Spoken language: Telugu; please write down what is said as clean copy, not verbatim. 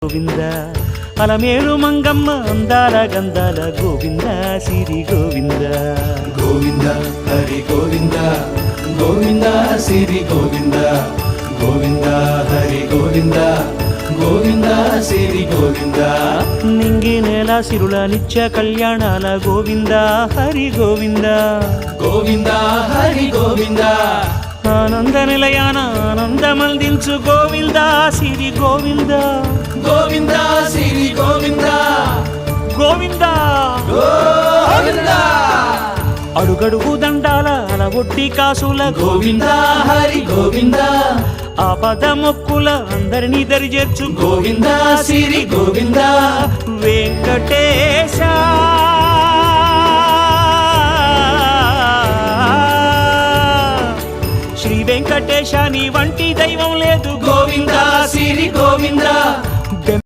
గోవింద అలమేలు మంగమ్మ అందాల గంధాల గోవింద సిరి గోవింద గోవింద హరి గోవింద గోవింద సిరి గోవింద గోవింద హరి గోవింద గోవింద సిరి గోవింద నింగి నేల సిరుల నిత్య కళ్యాణాల గోవింద హరి గోవింద గోవింద హరి గోవింద ఆనంద నిలయాన ఆనందమందించు గోవింద సిరి గోవింద గోవింద సిరి గోవింద గోవింద గోవింద అడుగడుగు దండాల అలవొట్టి కాసుల గోవింద హరి గోవింద ఆపద మొక్కుల అందరినీ దరిచేర్చు గోవింద సిరి గోవింద వెంకటే